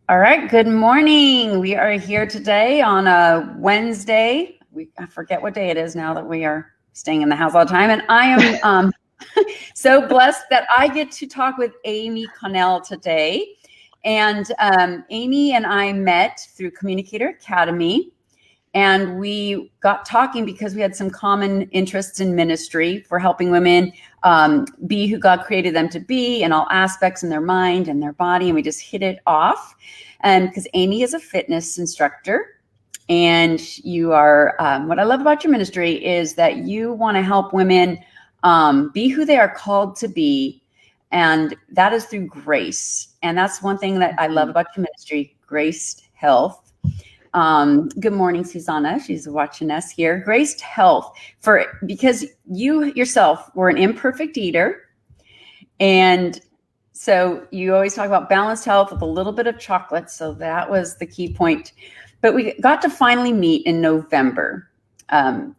All right, good morning. We are here today on a Wednesday. I forget what day it is now that we are staying in the house all the time. And I am so blessed that I get to talk with Amy Connell today. And Amy and I met through Communicator Academy. And we got talking because we had some common interests in ministry for helping women be who God created them to be in all aspects in their mind and their body. And we just hit it off. Because Amy is a fitness instructor. And you are, what I love about your ministry is that you want to help women be who they are called to be. And that is through grace. And that's one thing that I love about your ministry, Graced Health. Good morning, Susanna. She's watching us here. Graced Health, because you yourself were an imperfect eater. And so you always talk about balanced health with a little bit of chocolate. So that was the key point. But we got to finally meet in November,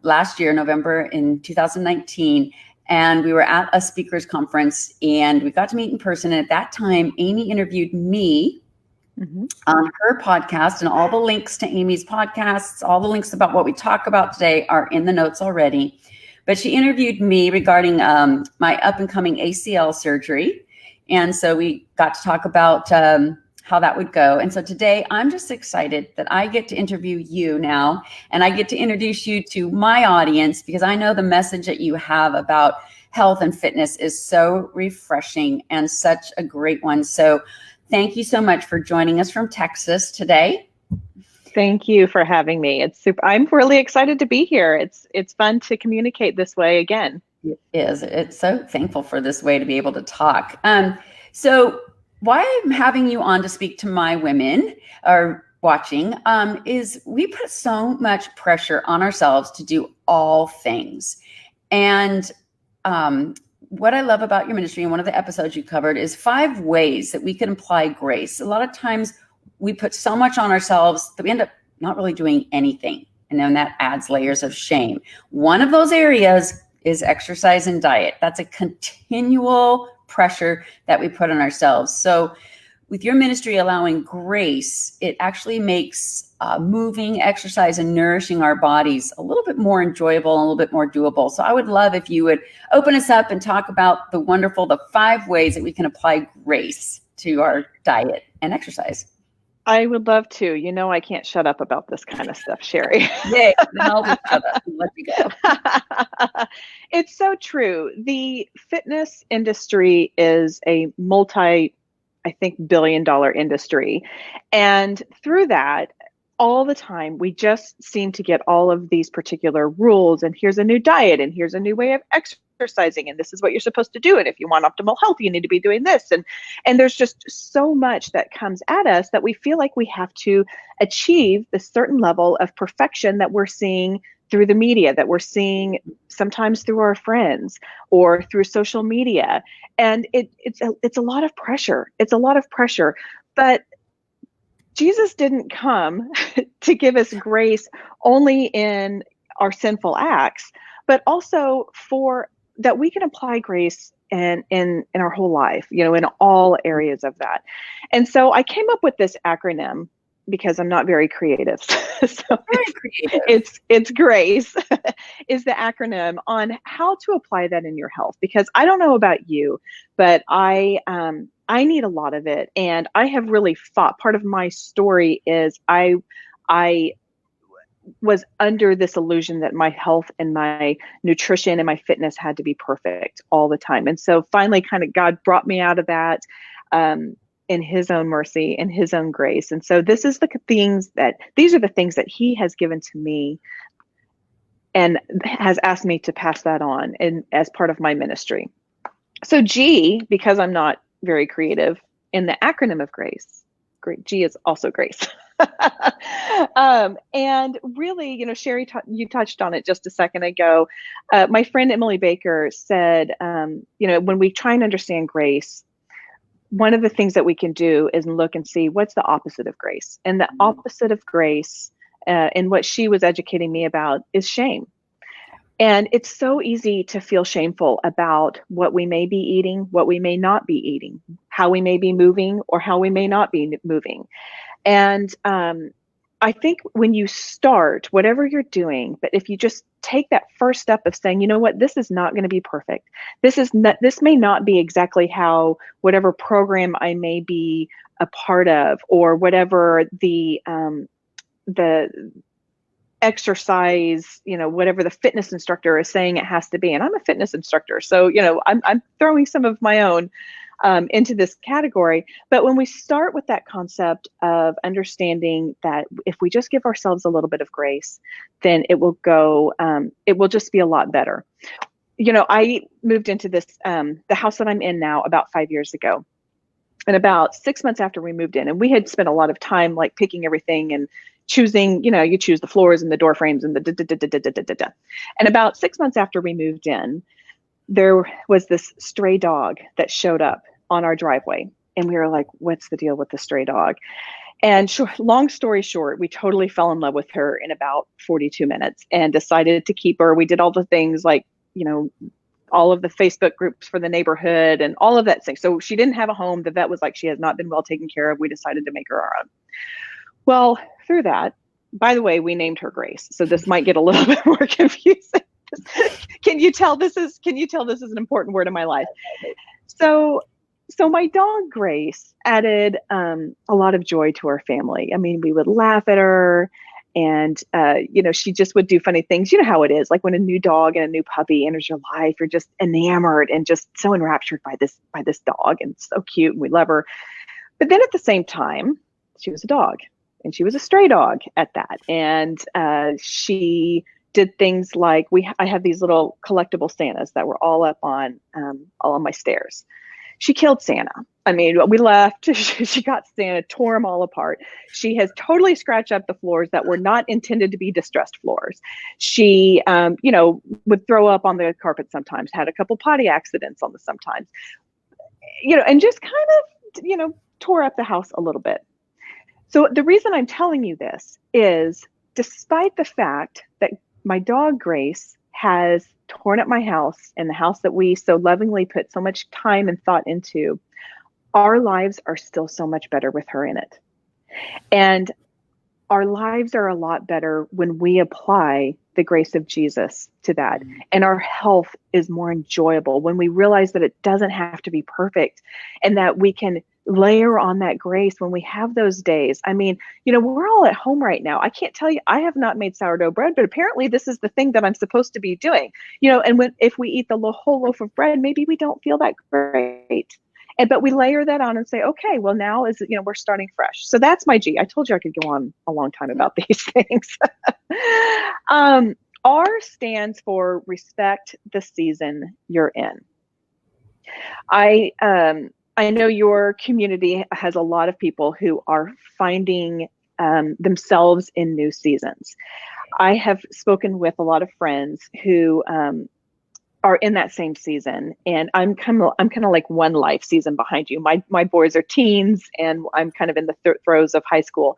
last year, November in 2019. And we were at a speakers conference and we got to meet in person. And at that time, Amy interviewed me on her podcast, and all the links to Amy's podcasts, all the links about what we talk about today are in the notes already. But she interviewed me regarding my up and coming ACL surgery. And so we got to talk about how that would go. And so today I'm just excited that I get to interview you now, and I get to introduce you to my audience, because I know the message that you have about health and fitness is so refreshing and such a great one. So thank you so much for joining us from Texas today. Thank you for having me. It's super. I'm really excited to be here. It's fun to communicate this way again. It is. It's so thankful for this way to be able to talk. So why I'm having you on to speak to my women are watching is we put so much pressure on ourselves to do all things. And what I love about your ministry, and one of the episodes you covered, is 5 ways that we can apply grace. A lot of times we put so much on ourselves that we end up not really doing anything. And then that adds layers of shame. One of those areas is exercise and diet. That's a continual pressure that we put on ourselves. So with your ministry allowing grace, it actually makes moving, exercise, and nourishing our bodies a little bit more enjoyable and a little bit more doable. So I would love if you would open us up and talk about the 5 ways that we can apply grace to our diet and exercise. I would love to. You know, I can't shut up about this kind of stuff, Cheri. Yeah, then I'll just shut up and let you go. It's so true. The fitness industry is a billion-dollar industry. And through that, all the time, we just seem to get all of these particular rules, and here's a new diet, and here's a new way of exercising, and this is what you're supposed to do. And if you want optimal health, you need to be doing this. And there's just so much that comes at us that we feel like we have to achieve this certain level of perfection that we're seeing through the media, that we're seeing sometimes through our friends or through social media. And it's a lot of pressure. It's a lot of pressure. But Jesus didn't come to give us grace only in our sinful acts, but also for that we can apply grace in our whole life, you know, in all areas of that. And so I came up with this acronym because I'm not very creative. So Very creative. it's GRACE is the acronym on how to apply that in your health. Because I don't know about you, but I need a lot of it. And I have really fought. Part of my story is I was under this illusion that my health and my nutrition and my fitness had to be perfect all the time. And so finally kind of God brought me out of that in his own mercy and his own grace. And so these are the things that he has given to me and has asked me to pass that on as part of my ministry. So G, because I'm not very creative, in the acronym of GRACE, G is also grace. And really, you know, Cheri, you touched on it just a second ago. My friend Emily Baker said, you know, when we try and understand grace, one of the things that we can do is look and see what's the opposite of grace. And the opposite of grace, and what she was educating me about, is shame. And it's so easy to feel shameful about what we may be eating, what we may not be eating, how we may be moving, or how we may not be moving. And I think when you start whatever you're doing, but if you just take that first step of saying, you know what, this is not going to be perfect. This may not be exactly how whatever program I may be a part of, or whatever the exercise, whatever the fitness instructor is saying it has to be. And I'm a fitness instructor, so I'm throwing some of my own into this category. But when we start with that concept of understanding that if we just give ourselves a little bit of grace, then it will just be a lot better. I moved into this, the house that I'm in now, about 5 years ago. And about 6 months after we moved in, and we had spent a lot of time like picking everything and choosing, you choose the floors and the door frames and the And about 6 months after we moved in, there was this stray dog that showed up on our driveway. And we were like, what's the deal with the stray dog? And long story short, we totally fell in love with her in about 42 minutes and decided to keep her. We did all the things like, all of the Facebook groups for the neighborhood and all of that thing. So she didn't have a home. The vet was like, she has not been well taken care of. We decided to make her our own. Well, through that, by the way, we named her Grace. So this might get a little bit more confusing. Can you tell this is an important word in my life? So my dog Grace added a lot of joy to our family. I mean, we would laugh at her, and she just would do funny things. You know how it is, like when a new dog and a new puppy enters your life, you're just enamored and just so enraptured by this dog, and so cute, and we love her. But then at the same time, she was a dog, and she was a stray dog at that, and she did things like I have these little collectible Santas that were all up on my stairs. She killed Santa. I mean, we left, she got Santa, tore them all apart. She has totally scratched up the floors that were not intended to be distressed floors. She, would throw up on the carpet sometimes, had a couple potty accidents on the sometimes, and just kind of, tore up the house a little bit. So the reason I'm telling you this is, despite the fact that my dog Grace has torn up my house and the house that we so lovingly put so much time and thought into, our lives are still so much better with her in it. And our lives are a lot better when we apply the grace of Jesus to that. And our health is more enjoyable when we realize that it doesn't have to be perfect, and that we can layer on that grace when we have those days. I mean, we're all at home right now. I can't tell you, I have not made sourdough bread, but apparently this is the thing that I'm supposed to be doing. And if we eat the whole loaf of bread, maybe we don't feel that great. But we layer that on and say, okay, well, now we're starting fresh. So that's my G. I told you I could go on a long time about these things. R stands for respect the season you're in. I know your community has a lot of people who are finding themselves in new seasons. I have spoken with a lot of friends who are in that same season, and I'm kind of like one life season behind you. My boys are teens, and I'm kind of in the throes of high school.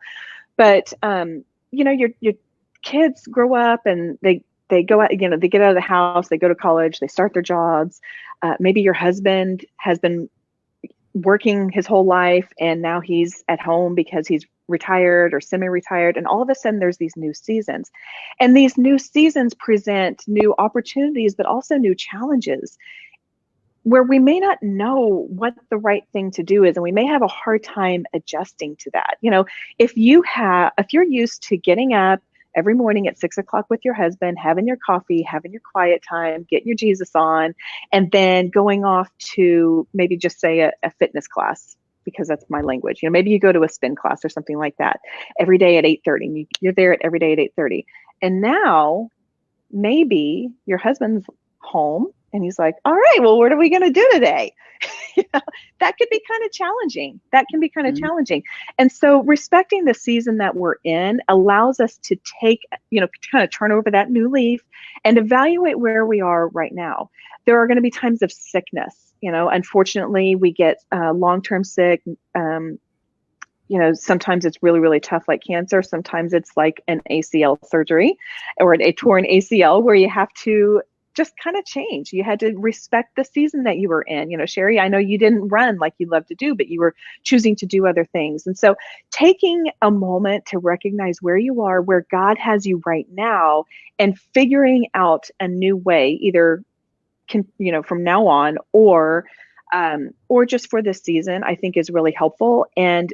But your kids grow up, and they go out. They get out of the house, they go to college, they start their jobs. Maybe your husband has been working his whole life, and now he's at home because he's retired or semi-retired, and all of a sudden there's these new seasons, and these new seasons present new opportunities, but also new challenges where we may not know what the right thing to do is, and we may have a hard time adjusting to that. If you're used to getting up every morning at 6 o'clock with your husband, having your coffee, having your quiet time, getting your Jesus on, and then going off to maybe just say a fitness class, because that's my language. Maybe you go to a spin class or something like that every day at 8:30, and you're there every day at 8:30. And now maybe your husband's home and he's like, all right, well, what are we going to do today? That could be kind of challenging. Challenging. And so respecting the season that we're in allows us to take, kind of turn over that new leaf and evaluate where we are right now. There are going to be times of sickness. Unfortunately, we get long-term sick. Sometimes it's really, really tough, like cancer. Sometimes it's like an ACL surgery or a torn ACL where you have to just kind of change. You had to respect the season that you were in. Cheri, I know you didn't run like you love to do, but you were choosing to do other things. And so taking a moment to recognize where you are, where God has you right now, and figuring out a new way, either from now on or just for this season, I think is really helpful. And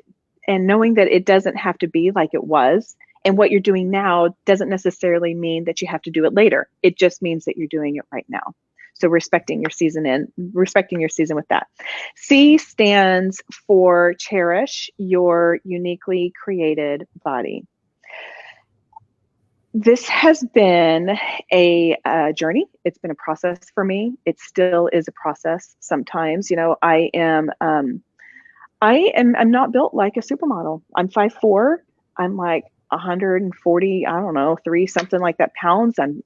knowing that it doesn't have to be like it was. And what you're doing now doesn't necessarily mean that you have to do it later. It just means that you're doing it right now. So respecting your season with that. C stands for cherish your uniquely created body. This has been a journey. It's been a process for me. It still is a process sometimes. I'm not built like a supermodel. I'm 5'4". I'm like 140, I don't know, 3 something like that pounds. I'm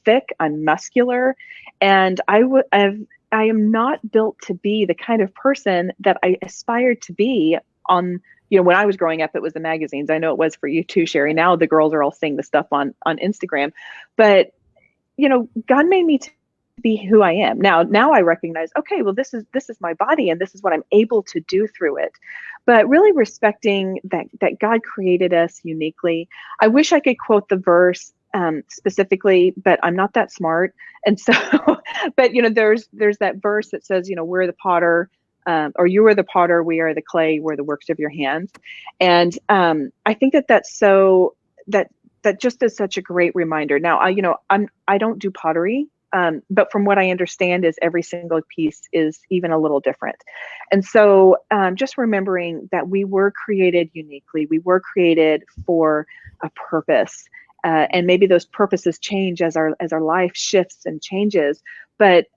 thick, I'm muscular, and I am not built to be the kind of person that I aspired to be on. When I was growing up, it was the magazines. I know it was for you too, Cheri. Now the girls are all seeing the stuff on Instagram, but God made me to be who I am. Now I recognize, okay, well, this is my body, and this is what I'm able to do through it. But really respecting that God created us uniquely. I wish I could quote the verse specifically, but I'm not that smart. And so, but there's that verse that says, we're the potter, or you are the potter, we are the clay, we're the works of your hands. And I think that's so that just is such a great reminder. Now, I don't do pottery. But from what I understand is every single piece is even a little different. And so just remembering that we were created uniquely, we were created for a purpose. And maybe those purposes change as our life shifts and changes, but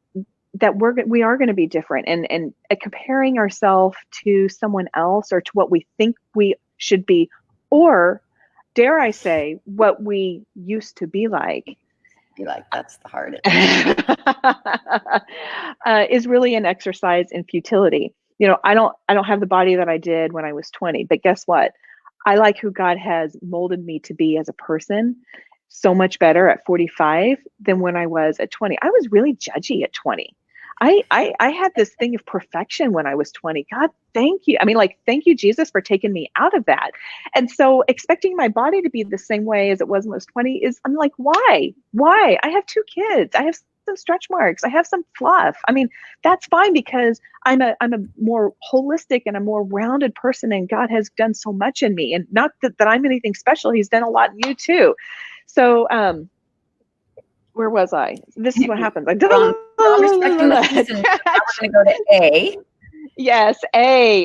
that we are going to be different, and comparing ourselves to someone else or to what we think we should be, or dare I say, what we used to be like. That's the hardest. Is really an exercise in futility. I don't have the body that I did when I was 20, but guess what? I like who God has molded me to be as a person so much better at 45 than when I was at 20. I was really judgy at 20. I had this thing of perfection when I was 20. God, thank you. Thank you, Jesus, for taking me out of that. And so expecting my body to be the same way as it was when I was 20 I'm like, why? Why? I have 2 kids. I have some stretch marks. I have some fluff. That's fine because I'm a more holistic and a more rounded person, and God has done so much in me. And not that I'm anything special. He's done a lot in you too. So, where was I? This is what happens. I'm respecting the season. I'm going to go to A. Yes, A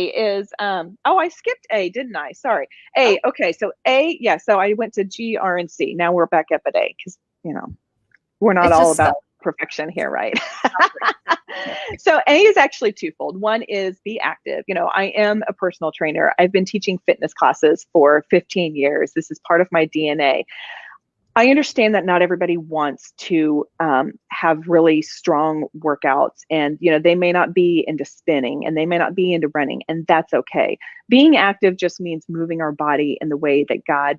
is I skipped A, didn't I? Sorry. A. Okay, so A, yeah, so I went to G, R, and C. Now we're back up at A because we're not all about perfection here, right? So A is actually twofold. One is be active. I am a personal trainer. I've been teaching fitness classes for 15 years. This is part of my DNA. I understand that not everybody wants to have really strong workouts, and they may not be into spinning, and they may not be into running, and that's okay. Being active just means moving our body in the way that God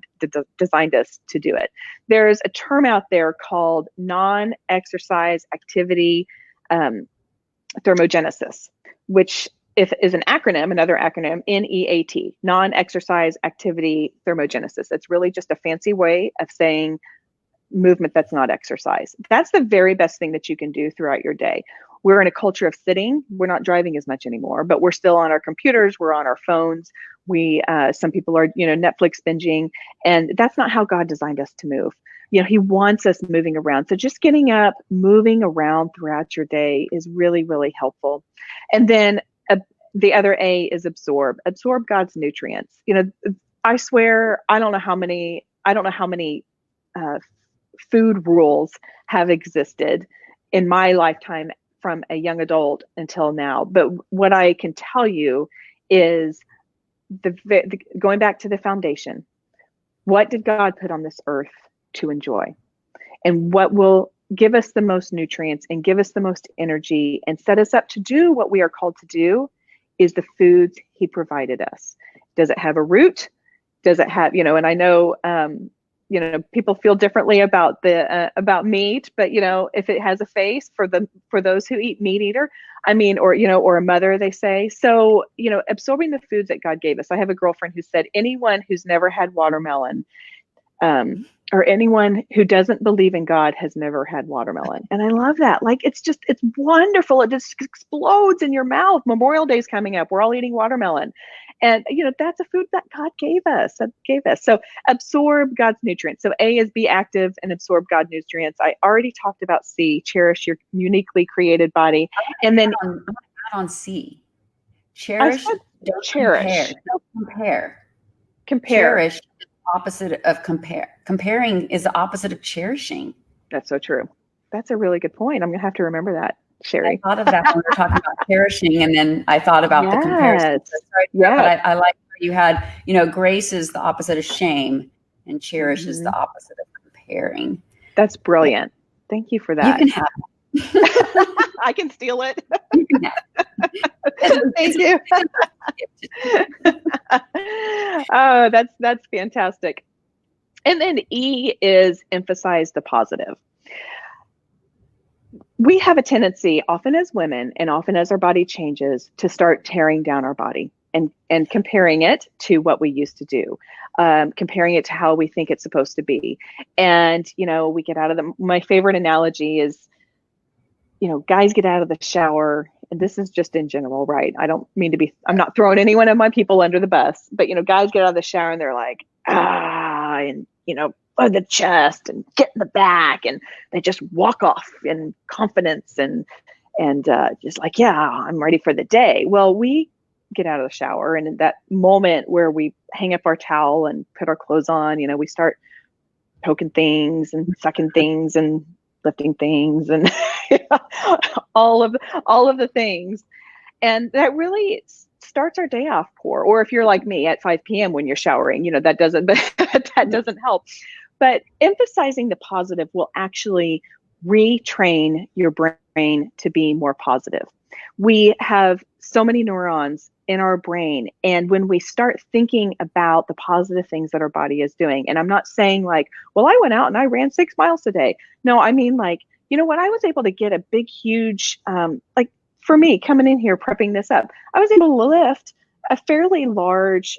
designed us to do it. There's a term out there called non-exercise activity thermogenesis, which is an acronym, another acronym, NEAT, non-exercise activity thermogenesis. It's really just a fancy way of saying movement that's not exercise. That's the very best thing that you can do throughout your day. We're in a culture of sitting. We're not driving as much anymore, but we're still on our computers. We're on our phones. Some people are, Netflix binging, and that's not how God designed us to move. He wants us moving around. So just getting up, moving around throughout your day is really, really helpful. And then the other A is absorb God's nutrients. I swear, I don't know how many food rules have existed in my lifetime from a young adult until now. But what I can tell you is going back to the foundation, what did God put on this earth to enjoy? And what will give us the most nutrients and give us the most energy and set us up to do what we are called to do is the foods he provided us. Does it have a root? Does it have, and I know people feel differently about about meat, but if it has a face for those who eat meat eater, or a mother, they say. So, absorbing the foods that God gave us. I have a girlfriend who said anyone who's never had watermelon, or anyone who doesn't believe in God has never had watermelon. And I love that. Like, it's wonderful. It just explodes in your mouth. Memorial Day's coming up. We're all eating watermelon. And, that's a food that God gave us. So absorb God's nutrients. So A is be active and absorb God's nutrients. I already talked about C, cherish your uniquely created body. And then I'm on C. Cherish, don't cherish. Don't compare. Compare. Cherish is the opposite of compare. Comparing is the opposite of cherishing. That's so true. That's a really good point. I'm going to have to remember that, Cheri. I thought of that when we were talking about cherishing, and then I thought about the comparison. Yeah. But I like how you had, grace is the opposite of shame, and cherish is the opposite of comparing. That's brilliant. Thank you for that. You can have it. I can steal it. You can have it. Thank you. Oh, that's fantastic. And then E is emphasize the positive. We have a tendency, often as women and often as our body changes, to start tearing down our body and comparing it to what we used to do, comparing it to how we think it's supposed to be. And, we get out of my favorite analogy is, guys get out of the shower, and this is just in general, right? I don't mean to be, I'm not throwing any one of my people under the bus, but, guys get out of the shower and they're like, and, the chest and get in the back, and they just walk off in confidence and just like, yeah, I'm ready for the day. Well, we get out of the shower, and in that moment where we hang up our towel and put our clothes on, we start poking things and sucking things and lifting things and all of the things. And that really starts our day off poor. Or if you're like me at 5 p.m. when you're showering, that doesn't help. But emphasizing the positive will actually retrain your brain to be more positive. We have so many neurons in our brain. And when we start thinking about the positive things that our body is doing, and I'm not saying like, well, I went out and I ran 6 miles today. No, I mean like, when I was able to get a big, huge, like for me coming in here, prepping this up, I was able to lift a fairly large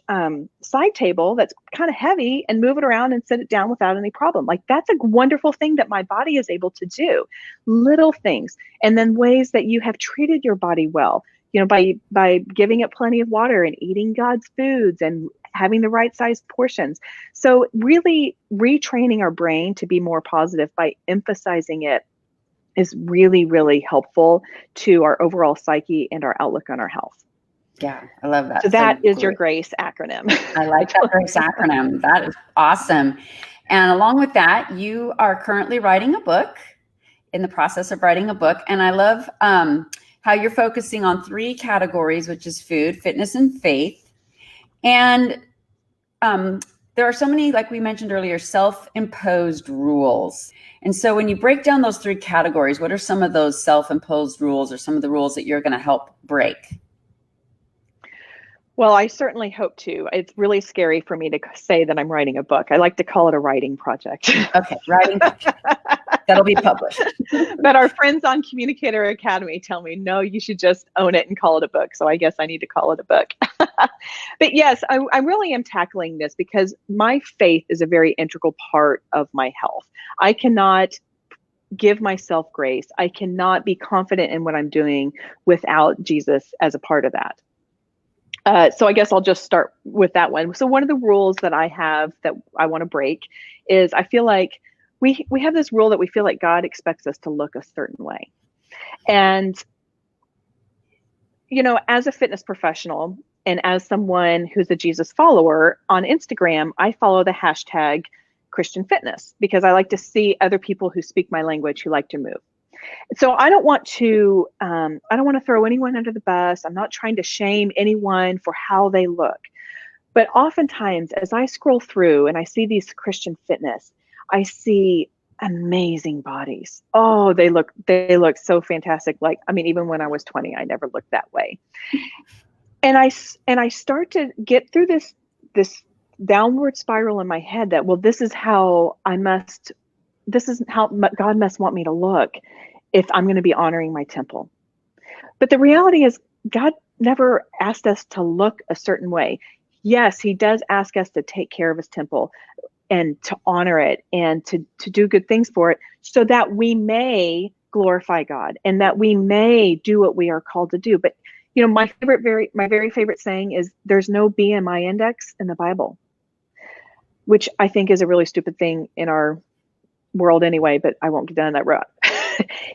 side table that's kind of heavy and move it around and set it down without any problem. Like, that's a wonderful thing that my body is able to do. Little things. And then ways that you have treated your body well, by giving it plenty of water and eating God's foods and having the right sized portions. So really retraining our brain to be more positive by emphasizing it is really, really helpful to our overall psyche and our outlook on our health. Yeah, I love that. So that is your GRACE acronym. I like that GRACE acronym. That is awesome. And along with that, you are currently writing a book, in the process of writing a book. And I love how you're focusing on 3 categories, which is food, fitness, and faith. And there are so many, like we mentioned earlier, self-imposed rules. And so when you break down those 3 categories, what are some of those self-imposed rules or some of the rules that you're going to help break? Well, I certainly hope to. It's really scary for me to say that I'm writing a book. I like to call it a writing project. Okay, writing project. That'll be published. But our friends on Communicator Academy tell me, no, you should just own it and call it a book. So I guess I need to call it a book. But yes, I really am tackling this because my faith is a very integral part of my health. I cannot give myself grace. I cannot be confident in what I'm doing without Jesus as a part of that. So I guess I'll just start with that one. So one of the rules that I have that I want to break is I feel like we have this rule that we feel like God expects us to look a certain way. And, as a fitness professional and as someone who's a Jesus follower on Instagram, I follow the hashtag Christian fitness because I like to see other people who speak my language who like to move. So I don't want to throw anyone under the bus. I'm not trying to shame anyone for how they look. But oftentimes as I scroll through and I see these Christian fitness, I see amazing bodies. Oh, they look so fantastic. Like, even when I was 20, I never looked that way. And I start to get through this downward spiral in my head that, well, this is how God must want me to look if I'm going to be honoring my temple. But the reality is, God never asked us to look a certain way. Yes, he does ask us to take care of his temple and to honor it and to do good things for it, so that we may glorify God and that we may do what we are called to do. But my very favorite saying is, there's no BMI index in the Bible, which I think is a really stupid thing in our world anyway, but I won't get down that road.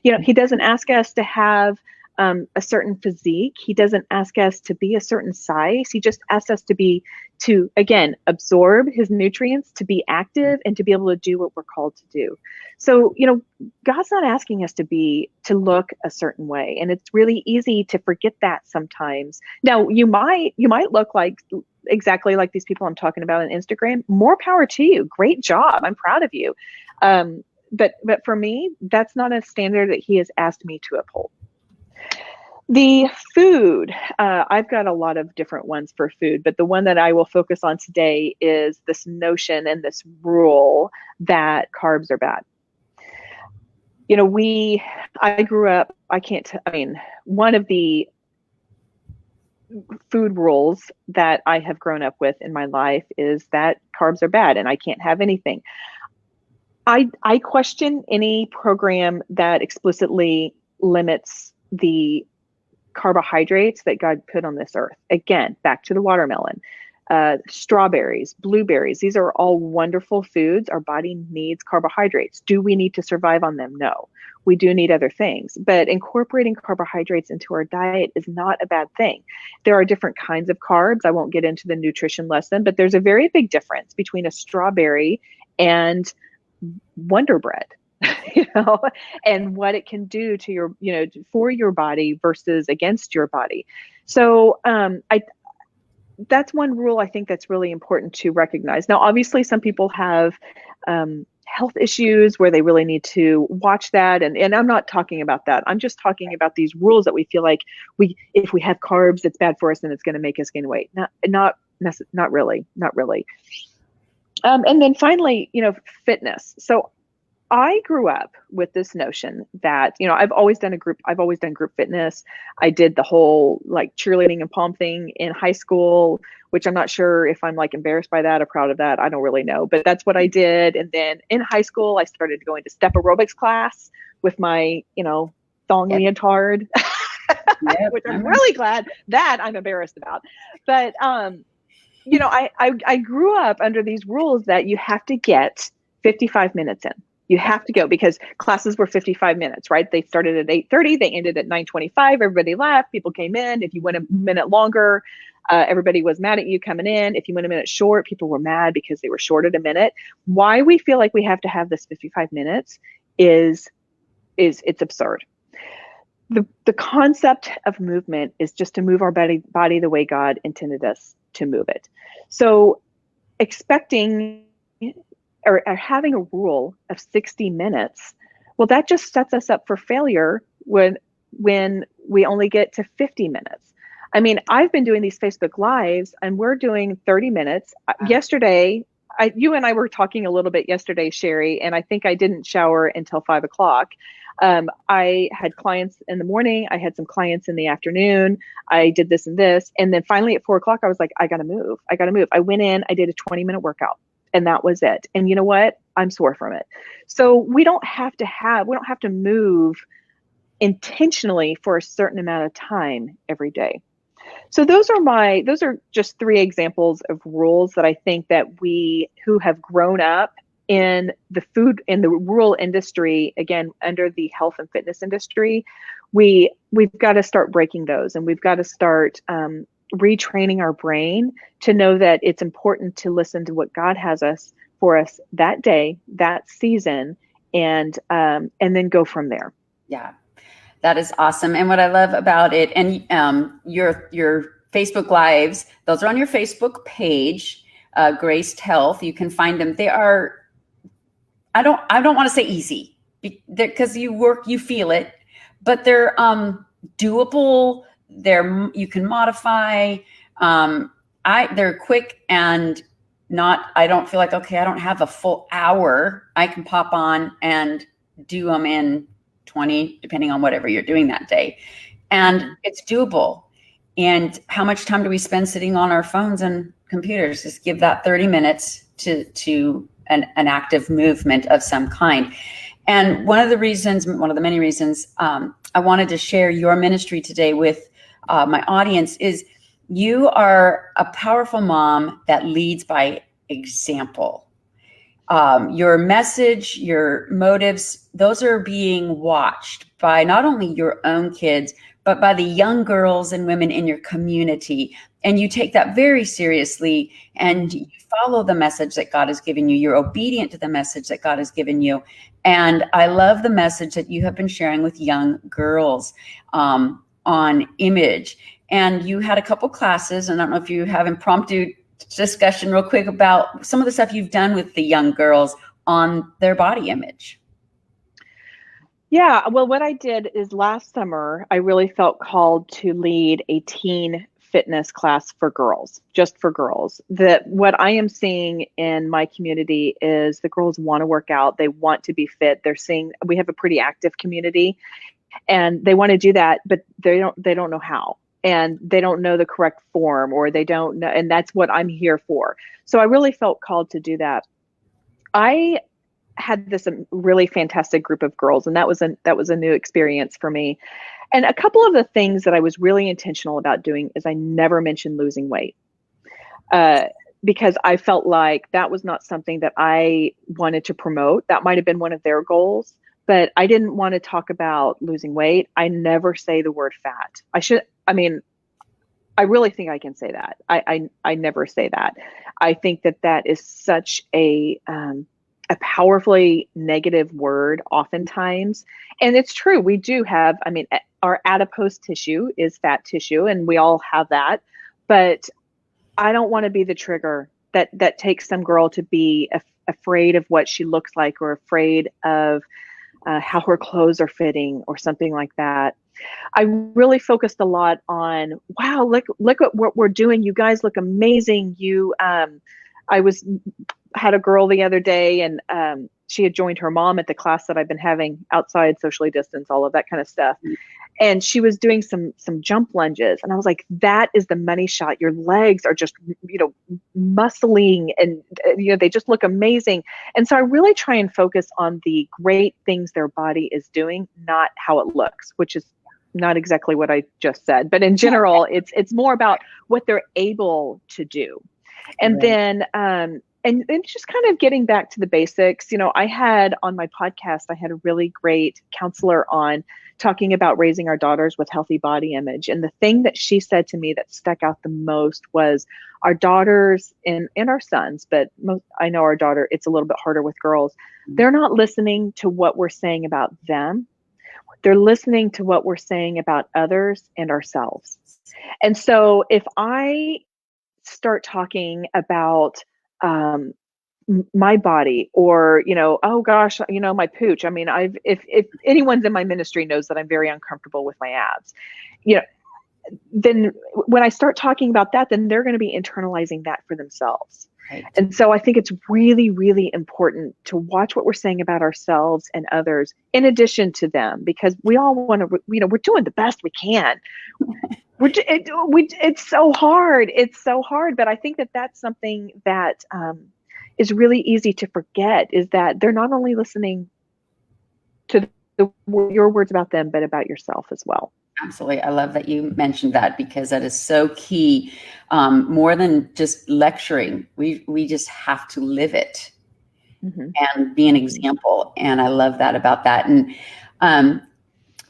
He doesn't ask us to have a certain physique. He doesn't ask us to be a certain size. He just asks us to again, absorb his nutrients, to be active, and to be able to do what we're called to do. So, God's not asking us to look a certain way. And it's really easy to forget that sometimes. Now, you might look exactly like these people I'm talking about on Instagram. More power to you. Great job. I'm proud of you. But for me, that's not a standard that he has asked me to uphold. The food, I've got a lot of different ones for food, but the one that I will focus on today is this notion and this rule that carbs are bad. I grew up, one of the food rules that I have grown up with in my life is that carbs are bad and I can't have anything. I question any program that explicitly limits the carbohydrates that God put on this earth. Again, back to the watermelon, strawberries, blueberries. These are all wonderful foods. Our body needs carbohydrates. Do we need to survive on them? No. We do need other things, but incorporating carbohydrates into our diet is not a bad thing. There are different kinds of carbs. I won't get into the nutrition lesson, but there's a very big difference between a strawberry and Wonder Bread. And what it can do to your, for your body versus against your body. So that's one rule I think that's really important to recognize. Now, obviously, some people have health issues where they really need to watch that. And I'm not talking about that. I'm just talking about these rules that we feel like if we have carbs, it's bad for us and it's going to make us gain weight. Not really. And then finally, fitness. So I grew up with this notion that, I've always done group fitness. I did the whole cheerleading and pom thing in high school, which I'm not sure if I'm embarrassed by that or proud of that. I don't really know, but that's what I did. And then in high school, I started going to step aerobics class with my, thong leotard, which I'm really glad that I'm embarrassed about. But, I grew up under these rules that you have to get 55 minutes in. You have to go because classes were 55 minutes, right? They started at 8:30. They ended at 9:25. Everybody left. People came in. If you went a minute longer, everybody was mad at you coming in. If you went a minute short, people were mad because they were shorted a minute. Why we feel like we have to have this 55 minutes is it's absurd. The concept of movement is just to move our body the way God intended us to move it. So expecting or having a rule of 60 minutes, well, that just sets us up for failure when we only get to 50 minutes. I mean, I've been doing these Facebook Lives and we're doing 30 minutes. Yesterday, you and I were talking a little bit yesterday, Cheri, and I think I didn't shower until 5 o'clock. I had clients in the morning. I had some clients in the afternoon. I did this and this. And then finally at 4 o'clock, I was like, I got to move. I went in, I did a 20-minute workout. And that was it. And you know what? I'm sore from it. So we don't have to move intentionally for a certain amount of time every day. So those are just 3 examples of rules that I think that we who have grown up in the rural industry, again, under the health and fitness industry, we've got to start breaking those, and we've got to start retraining our brain to know that it's important to listen to what God has for us that day, that season, and then go from there. Yeah, that is awesome. And what I love about it, and your Facebook Lives, those are on your Facebook page, Graced Health. You can find them. They are, I don't want to say easy because you feel it, but they're doable. You can modify. They're quick and I don't feel like, okay, I don't have a full hour. I can pop on and do them in 20, depending on whatever you're doing that day. And it's doable. And how much time do we spend sitting on our phones and computers? Just give that 30 minutes to an active movement of some kind. And one of the many reasons I wanted to share your ministry today with my audience is you are a powerful mom that leads by example. Your message, your motives, those are being watched by not only your own kids, but by the young girls and women in your community. And you take that very seriously, and you follow the message that God has given you. You're obedient to the message that God has given you. And I love the message that you have been sharing with young girls on image. And you had a couple classes, and I don't know if you have impromptu discussion real quick about some of the stuff you've done with the young girls on their body image. Yeah, well, what I did is last summer, I really felt called to lead a teen fitness class for girls, just for girls. That what I am seeing in my community is the girls want to work out, they want to be fit. They're seeing we have a pretty active community, and they want to do that, but they don't know how, and they don't know the correct form, or they don't know, and that's what I'm here for. So I really felt called to do that. I had this really fantastic group of girls, and that was a new experience for me. And a couple of the things that I was really intentional about doing is I never mentioned losing weight, because I felt like that was not something that I wanted to promote. That might have been one of their goals, but I didn't want to talk about losing weight. I never say the word fat. I really think I can say that. I never say that. I think that is such a powerfully negative word oftentimes. And it's true. We do have, our adipose tissue is fat tissue, and we all have that. But I don't want to be the trigger that takes some girl to be afraid of what she looks like, or afraid of how her clothes are fitting, or something like that. I really focused a lot on, wow, look at what we're doing. You guys look amazing. Had a girl the other day, and she had joined her mom at the class that I've been having outside, socially distanced, all of that kind of stuff. And she was doing some jump lunges, and I was like, that is the money shot. Your legs are just, muscling, and they just look amazing. And so I really try and focus on the great things their body is doing, not how it looks, which is not exactly what I just said, but in general, it's more about what they're able to do. And right. Then, and just kind of getting back to the basics, I had on my podcast, I had a really great counselor on talking about raising our daughters with healthy body image. And the thing that she said to me that stuck out the most was our daughters and our sons, but I know our daughter, it's a little bit harder with girls. They're not listening to what we're saying about them. They're listening to what we're saying about others and ourselves. And so if I start talking about my body, or, oh gosh, my pooch. If anyone's in my ministry knows that I'm very uncomfortable with my abs, then when I start talking about that, then they're going to be internalizing that for themselves. Right. And so I think it's really, really important to watch what we're saying about ourselves and others in addition to them, because we all want to, we're doing the best we can. It's so hard. It's so hard. But I think that that's something that is really easy to forget, is that they're not only listening to your words about them, but about yourself as well. Absolutely. I love that you mentioned that, because that is so key. More than just lecturing, we just have to live it and be an example. And I love that about that. And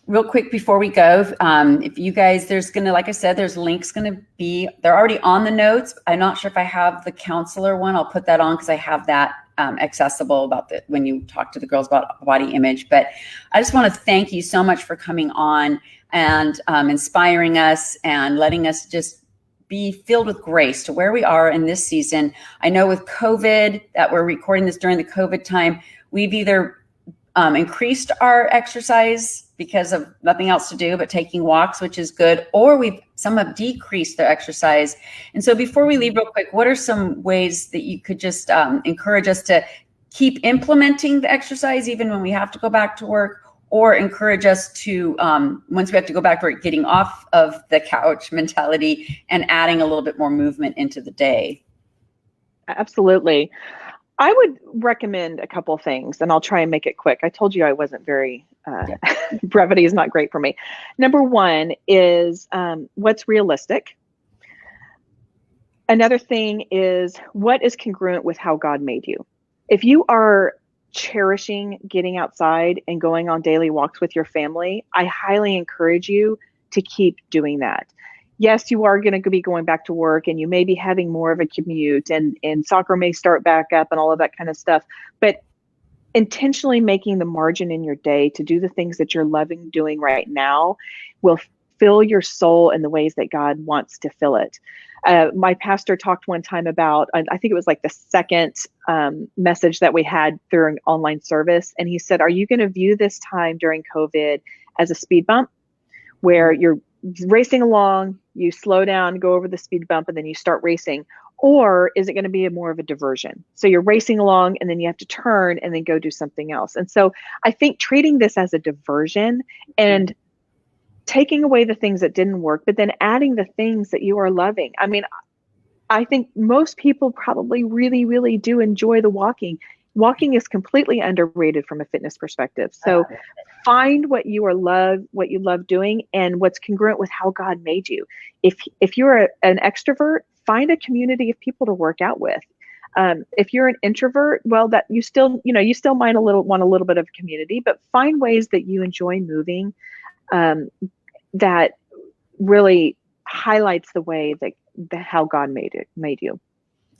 real quick before we go, if you guys, like I said, there's links they're already on the notes. I'm not sure if I have the counselor one. I'll put that on because I have that accessible about when you talk to the girls about body image. But I just want to thank you so much for coming on and inspiring us and letting us just be filled with grace to where we are in this season. I know with COVID, that we're recording this during the COVID time, we've either increased our exercise because of nothing else to do but taking walks, which is good, or we've some have decreased their exercise. And so before we leave real quick, what are some ways that you could just encourage us to keep implementing the exercise even when we have to go back to work, or encourage us to, once we have to go back to work, getting off of the couch mentality and adding a little bit more movement into the day? Absolutely. I would recommend a couple things, and I'll try and make it quick. I told you I wasn't very, brevity is not great for me. Number one is what's realistic. Another thing is what is congruent with how God made you. If you are cherishing getting outside and going on daily walks with your family, I highly encourage you to keep doing that. Yes, you are going to be going back to work, and you may be having more of a commute, and soccer may start back up and all of that kind of stuff. But intentionally making the margin in your day to do the things that you're loving doing right now will fill your soul in the ways that God wants to fill it. My pastor talked one time about, I think it was like the second message that we had during online service. And he said, are you going to view this time during COVID as a speed bump where you're racing along, you slow down, go over the speed bump, and then you start racing? Or is it going to be more of a diversion? So you're racing along and then you have to turn and then go do something else. And so I think treating this as a diversion and taking away the things that didn't work, but then adding the things that you are loving. I mean, I think most people probably really, really do enjoy the walking. Walking is completely underrated from a fitness perspective. So find what you love doing and what's congruent with how God made you. If you're an extrovert, find a community of people to work out with. If you're an introvert, well, that you still might want a little bit of community, but find ways that you enjoy moving, that really highlights the way that how God made you.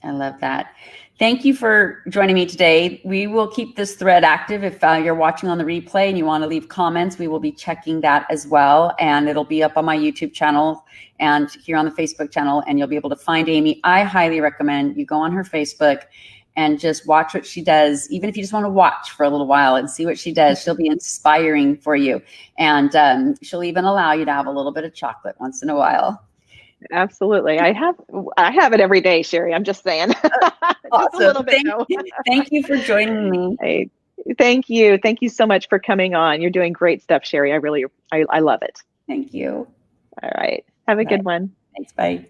I love that. Thank you for joining me today. We will keep this thread active. If you're watching on the replay and you want to leave comments, we will be checking that as well. And it'll be up on my YouTube channel and here on the Facebook channel, and you'll be able to find Amy. I highly recommend you go on her Facebook and just watch what she does. Even if you just want to watch for a little while and see what she does, she'll be inspiring for you. And she'll even allow you to have a little bit of chocolate once in a while. Absolutely. I have it every day, Cheri. I'm just saying. Awesome. Just a little bit. Thank you for joining me. Hey, thank you. Thank you so much for coming on. You're doing great stuff, Cheri. I love it. Thank you. All right. Have a good one. Thanks. Bye.